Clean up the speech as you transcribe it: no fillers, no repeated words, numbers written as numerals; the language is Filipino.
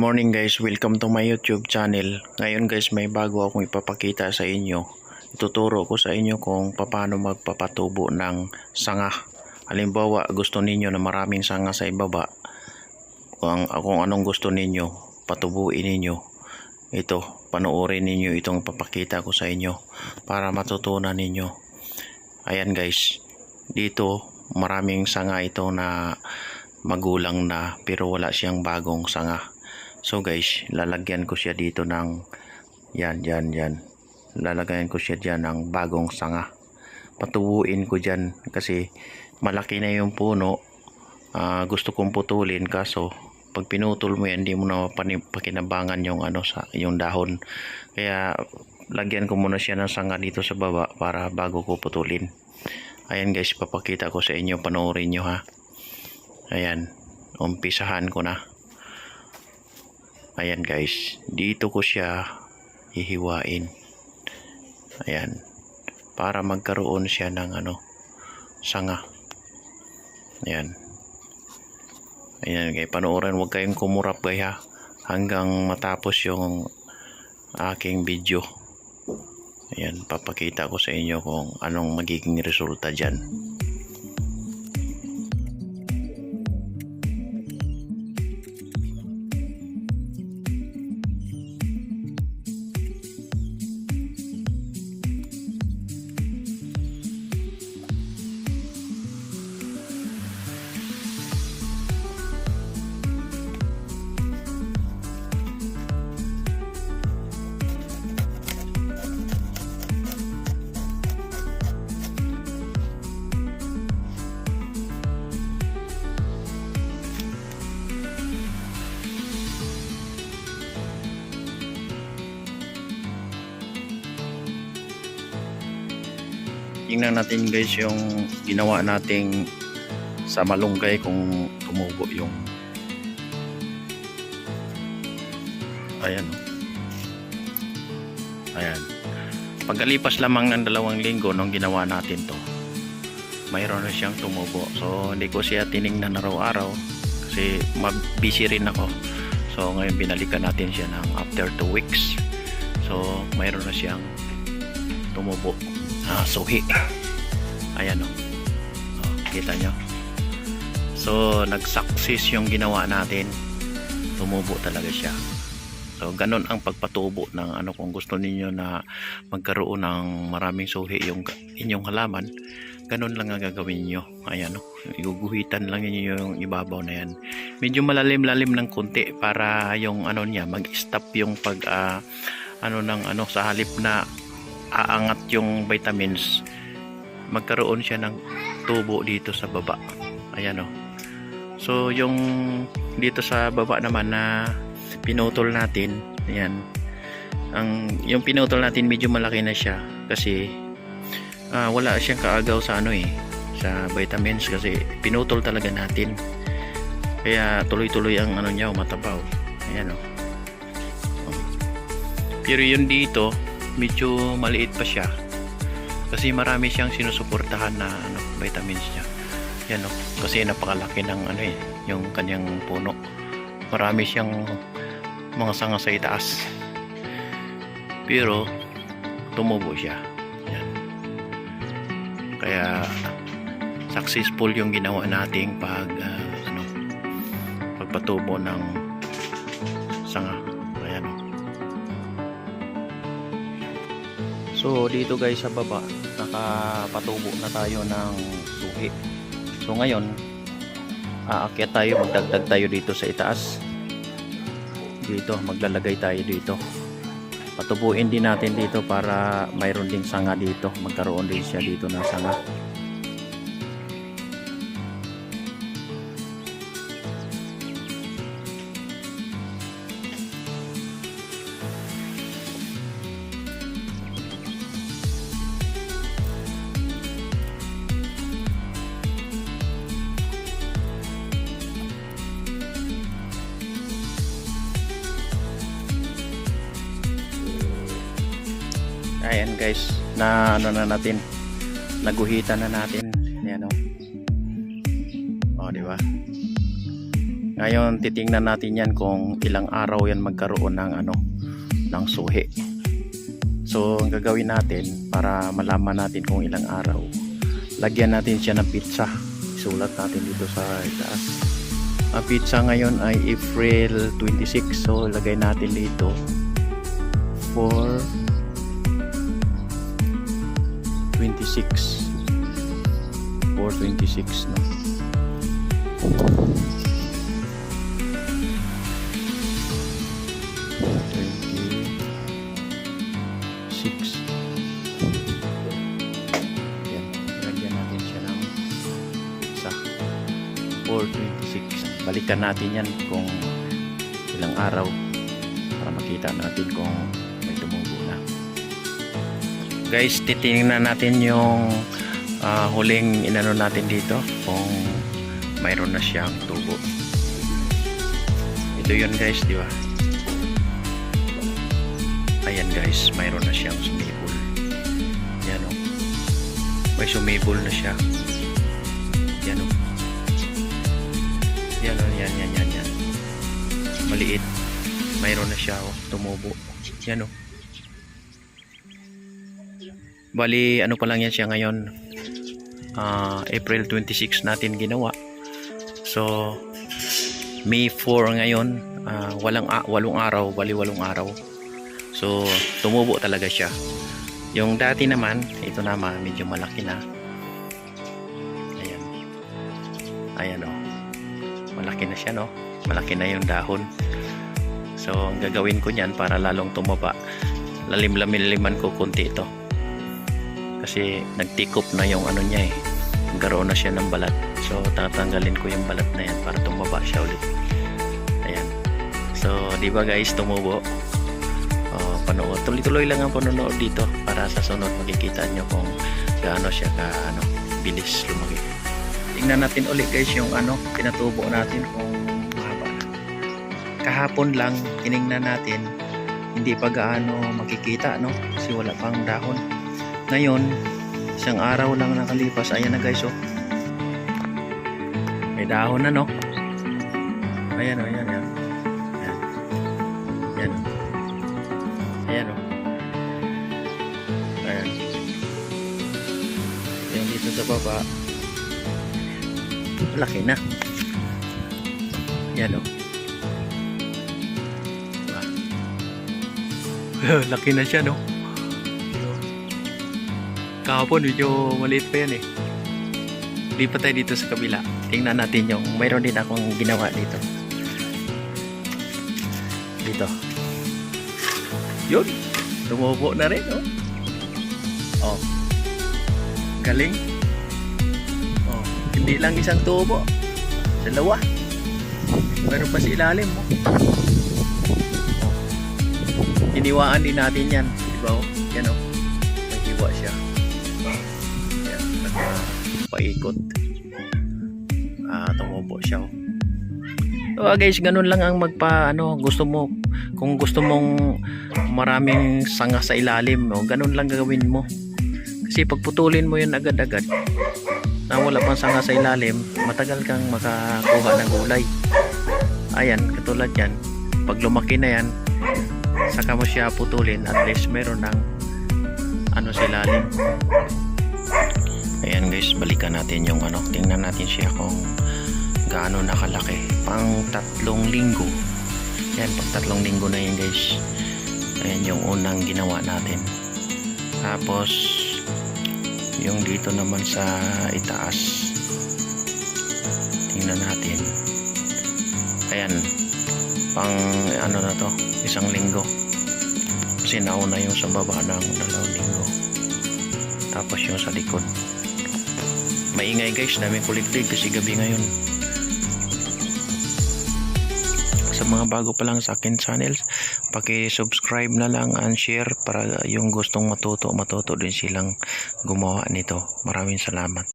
morning guys, welcome to my YouTube channel. Ngayon guys, may bago akong ipapakita sa inyo. Ituturo ko sa inyo kung paano magpapatubo ng sanga. Halimbawa, gusto ninyo na maraming sanga sa ibaba. Kung anong gusto ninyo, patubuin ninyo. Ito, panoorin ninyo itong papakita ko sa inyo para matutunan ninyo. Ayan guys, dito maraming sanga ito na magulang na pero wala siyang bagong sanga. So guys, lalagyan ko siya dito ng yan. Lalagyan ko siya diyan ng bagong sanga. Patubuin ko diyan kasi malaki na yung puno. Gusto kong putulin kaso pag pinutol mo yan, hindi mo na pakinabangan yung yung dahon. Kaya lagyan ko muna siya ng sanga dito sa baba para bago ko putulin. Ayan guys, papakita ko sa inyo, panoorin nyo ha. Ayan, umpisahan ko na. Ayan guys, dito ko siya hihiwain. Ayan, para magkaroon siya ng sanga. Ayan. Ayan guys, panoorin, huwag kayong kumurap guys ha, hanggang matapos yung aking video. Ayan, papakita ko sa inyo kung anong magiging resulta dyan. Tingnan natin guys yung ginawa nating sa malunggay kung tumubo yung ayan. Pagkalipas lamang ng 2 linggo nung ginawa natin to, mayroon na siyang tumubo. So hindi ko siya tiningnan araw-araw kasi busy rin ako. So ngayon binalikan natin siya ng after 2 weeks. So mayroon na siyang tumubo. Suhi. Ayan o. Kita nyo. So nag-success yung ginawa natin. Tumubo talaga siya. So ganun ang pagpatubo ng kung gusto niyo na magkaroon ng maraming suhi yung inyong halaman, ganun lang ang gagawin niyo. Ayan o. Iguguhitan lang niyo yung ibabaw na yan. Medyo malalim-lalim ng konti para yung niya mag-stop yung pag sa halip na aangat yung vitamins, magkaroon siya ng tubo dito sa baba. Ayan o. So yung dito sa baba naman na pinutol natin, ayan, yung pinutol natin medyo malaki na siya kasi wala siyang kaagaw sa sa vitamins kasi pinutol talaga natin. Kaya tuloy-tuloy ang niya, matabaw. Ayan o. Pero yun dito medyo maliit pa siya kasi marami siyang sinusuportahan na vitamins niya. Yan o, kasi napakalaki ng yung kanyang puno. Marami siyang mga sanga sa itaas. Pero tumubo siya. Yan. Kaya successful yung ginawa nating pagpatubo ng sanga. Ayan o. So dito guys sa baba, nakapatubo na tayo ng suhi. So ngayon, aakyat tayo, magdagdag tayo dito sa itaas. Dito, maglalagay tayo dito. Patubuin din natin dito para mayroon ding sanga dito. Magkaroon din siya dito ng sanga. Ayan guys, na natin, naguhitan na natin. Ayan o. O, di ba? Ngayon titingnan natin yan kung ilang araw yan magkaroon ng ng suhi. So ang gagawin natin para malaman natin kung ilang araw, lagyan natin siya ng pizza. Isulat natin dito sa itaas. Ang pizza ngayon ay April 26. So lagay natin dito for 26 no. Yan, lagyan natin siya ng isa 426. Balikan natin yan kung ilang araw para makita natin kung may tumubo na. Guys, titingnan natin yung huling inano natin dito kung mayroon na siyang tubo. Ito yun guys, di ba? Ayan guys, mayroon na siyang sumibol. Yan o. May sumibol na siya. Yan o. Yan o, yan. Maliit. Mayroon na siya o, tumubo. Yan o. Bali, ano pa lang yan siya ngayon. April 26 natin ginawa. So, May 4 ngayon. Walong araw. Bali, 8 araw. So, tumubo talaga siya. Yung dati naman, ito naman, medyo malaki na. Ayan. Ayan o. Malaki na siya, no? Malaki na yung dahon. So, ang gagawin ko niyan para lalong tumaba. Lalim-lamin-liman ko kunti ito. Kasi nagtikop na yung ano niya eh. Nagkaroon na siya ng balat. So, tatanggalin ko yung balat na yan para tumaba siya ulit. Ayan. So, di ba guys, tumubo? Panood. Tuloy-tuloy lang ang panonood dito para sa sunod makikita nyo kung gaano siya bilis lumaki. Tingnan natin ulit guys yung pinatubo natin kung mahaba. Kahapon lang tiningnan natin, hindi pa gaano makikita, no? Kasi wala pang dahon. Ngayon, isang araw lang nakalipas. Ayan na guys, oh. May dahon na, no? Ayan, oh, ayan. Ayan. Ayan. Ayan o. Ayan. Ayan dito sa baba. Laki na. Ayan o. Diba? Laki na siya, no? Kahapon medyo maliit pa yan eh. Lipat tayo dito sa kabila. Tingnan natin yung mayroon din akong ginawa dito. Dito. Yun, tumubo na rin, oh. Oh. Galing. Oh, hindi lang isang tubo. Dalawa. Meron pa sa ilalim, oh. Oh. Hiniwaan din natin yan. Diba, oh? Yan, oh. May hiwa siya. Yan, paikot. Tumubo siya, oh. So, guys, ganun lang ang gusto mo. Kung gusto mong maraming sanga sa ilalim, no, ganun lang gagawin mo. Kasi pagputulin mo yun agad-agad na wala pang sanga sa ilalim, matagal kang makakuha ng gulay. Ayan, katulad yan. Pag lumaki na yan, saka mo siya putulin, at least meron ng sa ilalim. Ayan guys, balikan natin yung tingnan natin siya kung gaano nakalaki. Pang 3 linggo. Yan, pag 3 linggo na yun guys. Ayan yung unang ginawa natin. Tapos yung dito naman sa itaas, tingnan natin. Ayan, pang na to, 1 linggo. Kasi nauna yung sa baba ng 2 linggo. Tapos yung sa likod, maingay guys, daming kuliklik kasi gabi ngayon. Sa mga bago pa lang sa akin channel, paki-subscribe na lang and share para yung gustong matuto din silang gumawa nito. Maraming salamat.